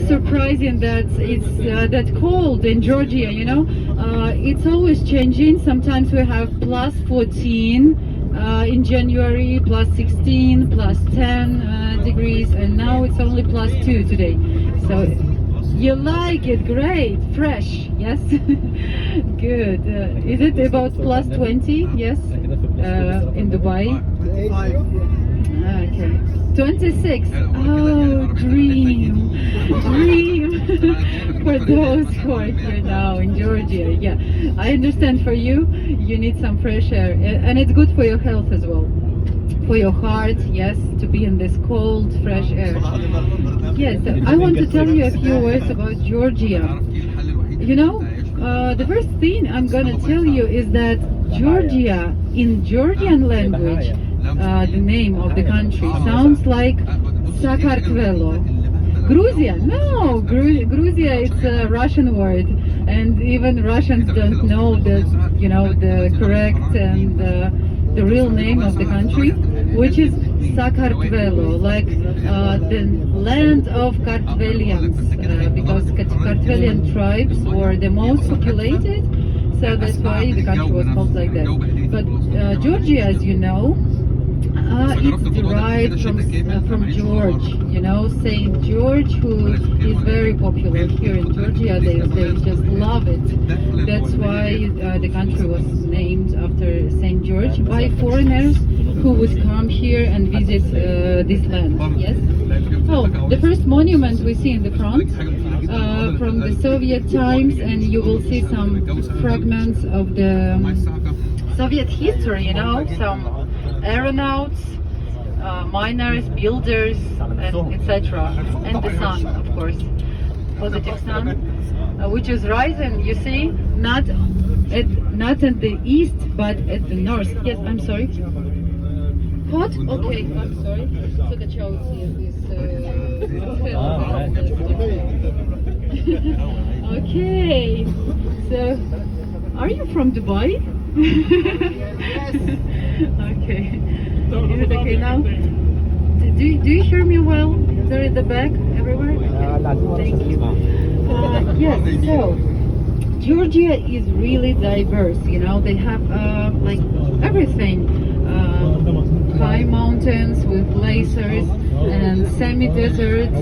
surprising that it's that cold in Georgia, you know. It's always changing. Sometimes we have plus 14 in January, plus 16, plus 10 degrees, and now it's only plus 2 today. So you like it, great, fresh, yes? Good. Is it about plus 20? Yes, in Dubai? Okay. 26. Oh, dream for those who are here now in Georgia. Yeah, I understand for you, you need some fresh air, and it's good for your health as well. For your heart, yes, to be in this cold, fresh air. Yes, I want to tell you a few words about Georgia. You know, the first thing I'm gonna tell you is that Georgia, in Georgian language, the name of the country sounds like Sakartvelo. Gruzia? No, Gruzia it's a Russian word, and even Russians don't know the, you know, the correct and the real name of the country, which is Sakartvelo, like the land of Kartvelians, because Kartvelian tribes were the most populated, so that's why the country was called like that. But Georgia, as you know, it's derived from George, you know, Saint George, who is very popular here in Georgia. They just love it. That's why the country was named after Saint George by foreigners who would come here and visit this land. Yes. Oh, the first monument we see in the front from the Soviet times, and you will see some fragments of the Soviet history. You know, some aeronauts, miners, builders, and etc. And the sun, of course, positive sun, which is rising. You see, not at the east, but at the north. Yes, I'm sorry. Hot? Okay, I'm sorry. Okay. So, are you from Dubai? Okay. Is it okay now? Do you hear me well? There in the back, everywhere? Thank you. Yes, so Georgia is really diverse, you know, they have like everything. High mountains with glaciers and semi-deserts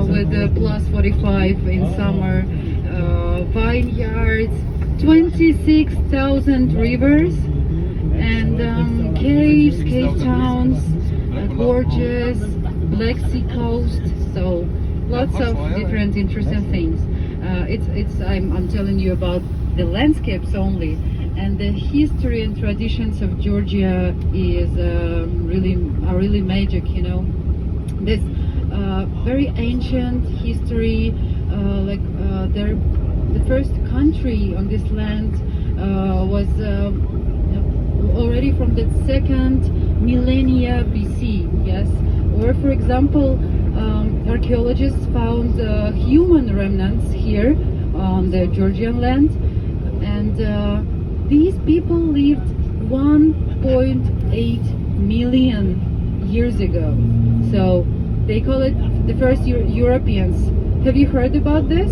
with plus 45 in summer, vineyards, 26,000 rivers, and caves, cave towns, gorges, Black Sea coast, so lots of different interesting things. I'm telling you about the landscapes only, and the history and traditions of Georgia is really magic, you know. This very ancient history, the first country on this land was already from the second millennia BC, yes. Or for example, archaeologists found human remnants here on the Georgian land, and these people lived 1.8 million years ago. So they call it the first Europeans. Have you heard about this?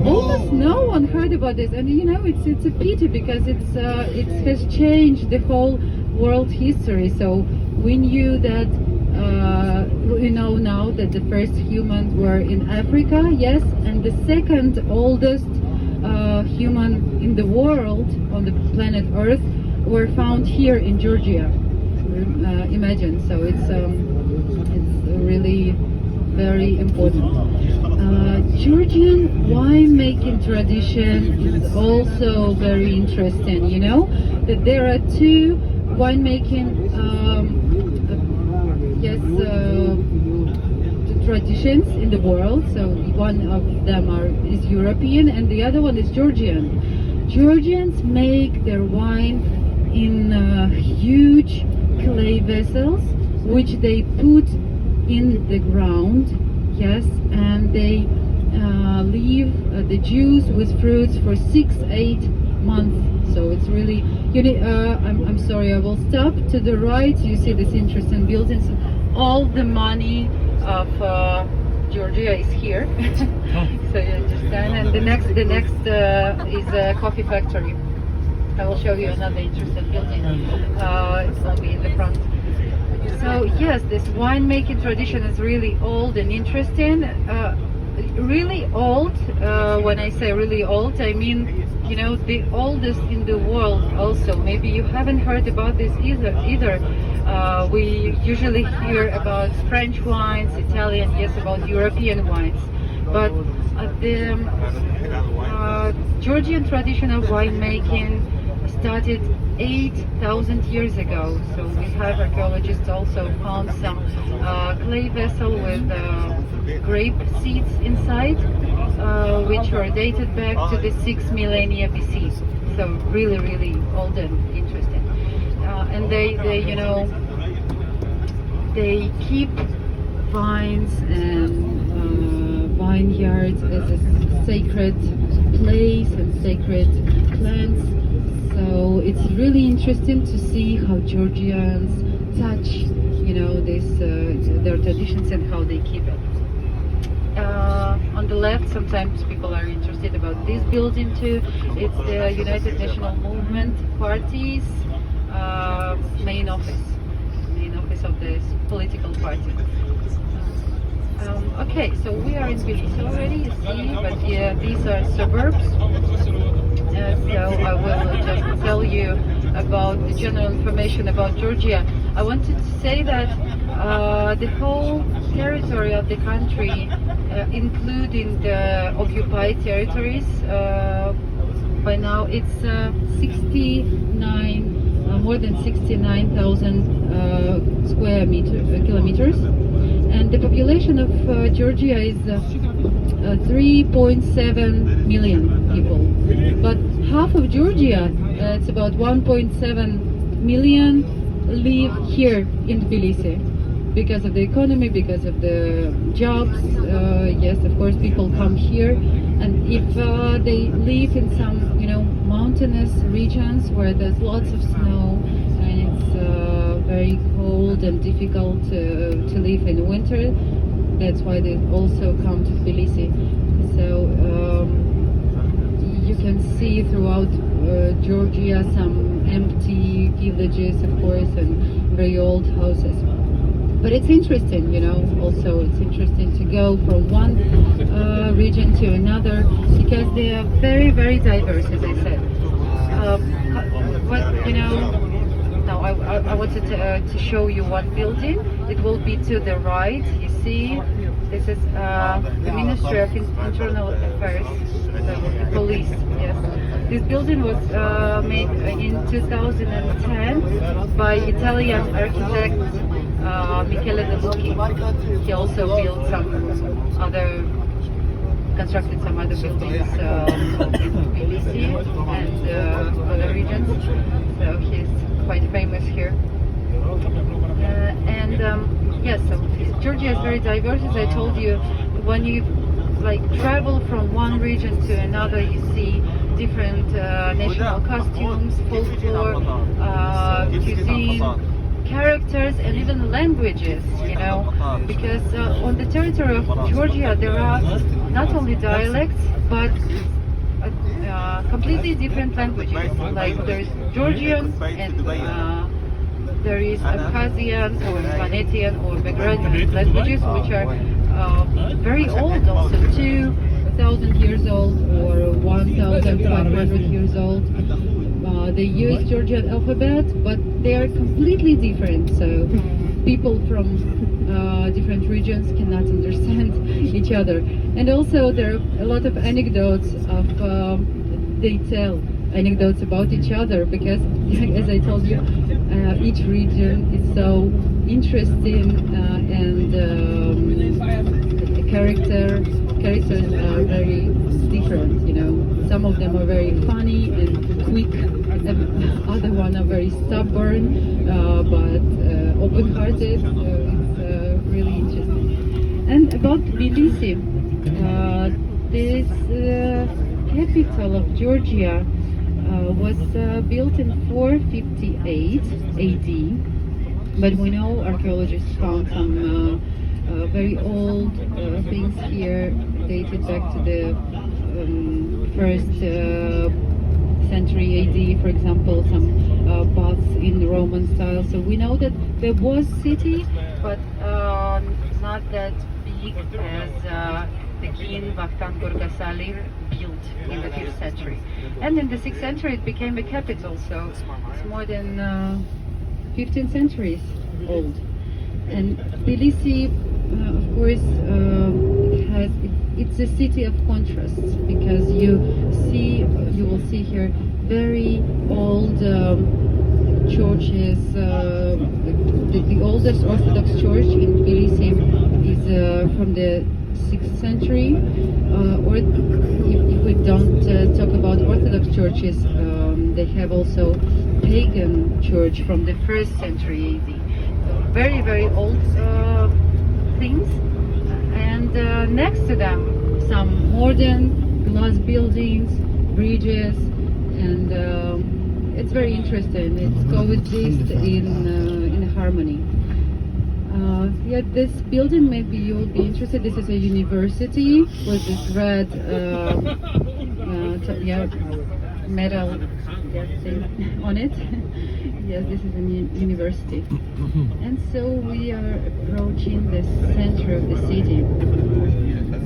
Almost no one heard about this, and you know, it's a pity because it has changed the whole world history. So we knew that we know now that the first humans were in Africa, yes, and the second oldest human in the world on the planet Earth were found here in Georgia. Imagine, so it's really very important. Georgian winemaking tradition is also very interesting. You know that there are two winemaking traditions in the world. So one of them is European and the other one is Georgian. Georgians make their wine in huge clay vessels, which they put in the ground, yes, and they leave the juice with fruits for 6-8 months. So it's really, you need, I'm sorry, I will stop. To the right you see this interesting buildings. All the money of Georgia is here. So you understand. And the next is a coffee factory. I will show you another interesting building. It will be in the front. So yes, this winemaking tradition is really old and interesting. Really old. When I say really old, I mean, you know, the oldest in the world. Also, maybe you haven't heard about this either. We usually hear about French wines, Italian, yes, about European wines, but the Georgian tradition of winemaking started 8,000 years ago. So we have archaeologists also found some clay vessel with grape seeds inside, which are dated back to the 6th millennia BC. So really, really old and interesting. And they, you know, they keep vines and vineyards as a sacred place and sacred plants. So it's really interesting to see how Georgians touch, you know, this their traditions and how they keep it. On the left, sometimes people are interested about this building too. It's the United National Movement Party's main office of this political party. Okay, so we are in Tbilisi already, you see, but yeah, these are suburbs. So I will just tell you about the general information about Georgia. I wanted to say that the whole territory of the country, including the occupied territories, by now it's 69, more than 69,000 square kilometers, and the population of Georgia is 3.7 million people. But half of Georgia, it's about 1.7 million, live here in Tbilisi because of the economy, because of the jobs. Yes, of course, people come here, and if they live in some, you know, mountainous regions where there's lots of snow and it's very cold and difficult to live in winter, that's why they also come to Tbilisi. So you can see throughout Georgia some empty villages, of course, and very old houses. But it's interesting, you know, also it's interesting to go from one region to another because they are very, very diverse, as I said. But, you know, now I wanted to show you one building. It will be to the right. You see, this is the Ministry of Internal Affairs, the police. Yes, this building was made in 2010 by Italian architect Michele De Lucchi. He also built constructed some other buildings in Tbilisi and other regions. So he's quite famous here. Yes, so Georgia is very diverse, as I told you. When you travel from one region to another, you see different national costumes, folklore, cuisine, characters, and even languages, you know, because on the territory of Georgia there are not only dialects but completely different languages. Like there's Georgian and there is Abkhazian or Vanetian or Bagration languages, which are very old, also 2,000 years old or 1,500 years old. They use Georgian alphabet, but they are completely different. So people from different regions cannot understand each other. And also there are a lot of anecdotes they tell anecdotes about each other because, as I told you, each region is so interesting and characters are very different. You know, some of them are very funny and quick. Other one are very stubborn but open-hearted. It's really interesting. And about Tbilisi, this capital of Georgia was built in 458 AD, but we know archaeologists found some very old things here, dated back to the first century AD, for example, some baths in Roman style. So we know that there was city, but not that big as the king Vakhtang Gorgasalir built in the 5th century. And in the 6th century it became a capital, so it's more than 15 centuries old. And Tbilisi, of course, it's a city of contrasts, because you will see here very old churches. The oldest Orthodox church in Tbilisi is from the 6th century, or if we don't talk about Orthodox churches, they have also pagan church from the 1st century AD. So very, very old things, and next to them some modern glass buildings, bridges, and it's very interesting. It's coexist in harmony. Yeah, this building, maybe you'll be interested. This is a university with this red metal thing on it. Yes, this is a university. And so we are approaching the center of the city.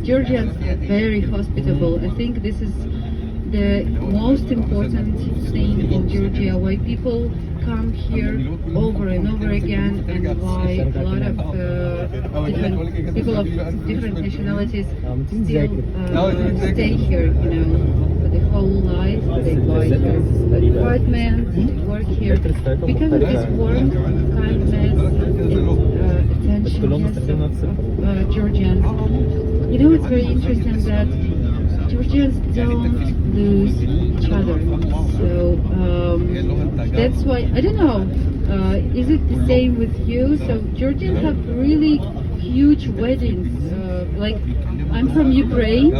Georgians are very hospitable. I think this is the most important thing in Georgia, why people come here over and over again, and why a lot of different people of different nationalities still stay here, for the whole life. They buy their apartment, they work here because of this warmth, kindness, attention of Georgians. It's very interesting that Georgians don't lose each other. So that's why, I don't know, is it the same with you? So Georgians have really huge weddings. Like, I'm from Ukraine,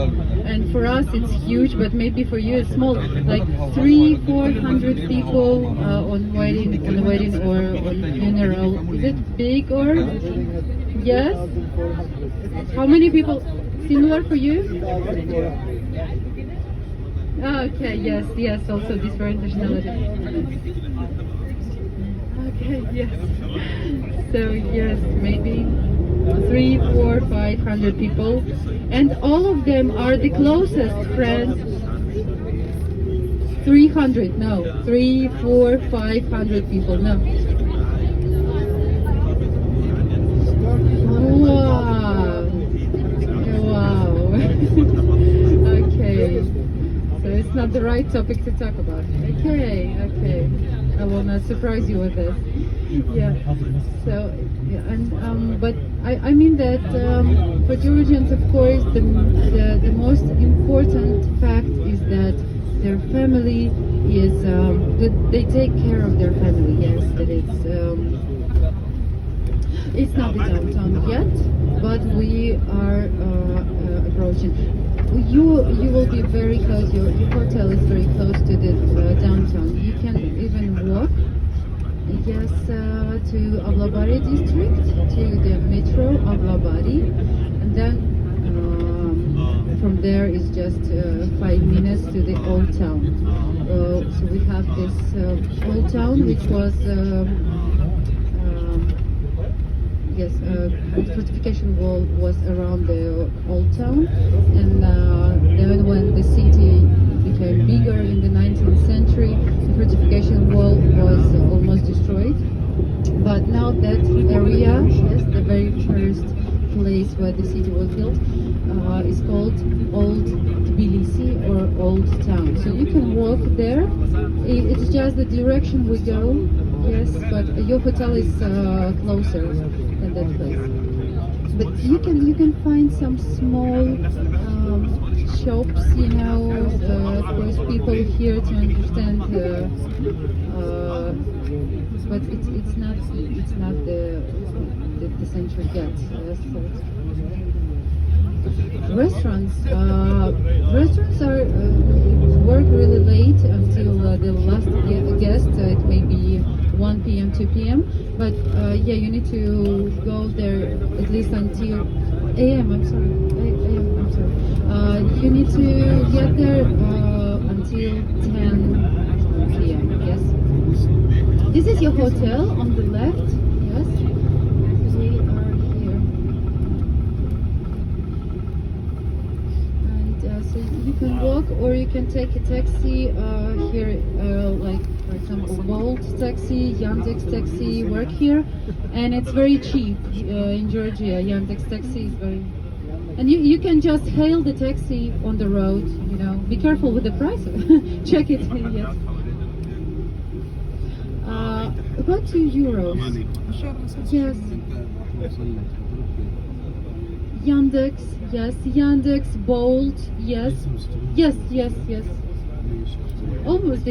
and for us it's huge, but maybe for you it's small. Like 300-400 people on a wedding or on funeral. Is it big or? Yes? How many people? Similar for you? Okay, yes, also different nationalities. Okay, yes. So yes, maybe 300, 400, 500 people, and all of them are the closest friends. 300, no, 300, 400, 500 people, no. Wow. Okay. So it's not the right topic to talk about. Okay. I will not surprise you with this. Yeah. So, and but I mean that for Georgians, of course, the most important fact is that their family is that they take care of their family. Yes, that it's not the downtown yet, but we are approaching. You will be very close. Your hotel is very close to the downtown. You can even walk. Yes, to Avlabari district, to the metro Avlabari, and then from there is just 5 minutes to the old town. So we have this old town, which was the fortification wall was around the old town, and then when the city became bigger in the 19th century, the fortification wall was almost destroyed. But now that area, the very first place where the city was built, is called Old Tbilisi or Old Town. So you can walk there. It's just the direction we go. Yes, but your hotel is closer than that place. But you can find some small shops, of course people here to understand, but it's not the center yet. Restaurants are work really late until the last guest. It may be 1 p.m., 2 p.m. But yeah, you need to go there at least until a.m. I'm sorry. A.m. I'm sorry. You need to get there until 10 p.m. Yes. This is your hotel on the left. Yes. We are here. And so you can walk or you can take a taxi here, like for example, Bolt taxi, Yandex taxi work here, and it's very cheap in Georgia. Yandex taxi is very, and you can just hail the taxi on the road. You know, be careful with the price. Check it. Yes. About 2 euros. Yes. Yandex, yes. Yandex, Bolt, yes. Yes. Almost.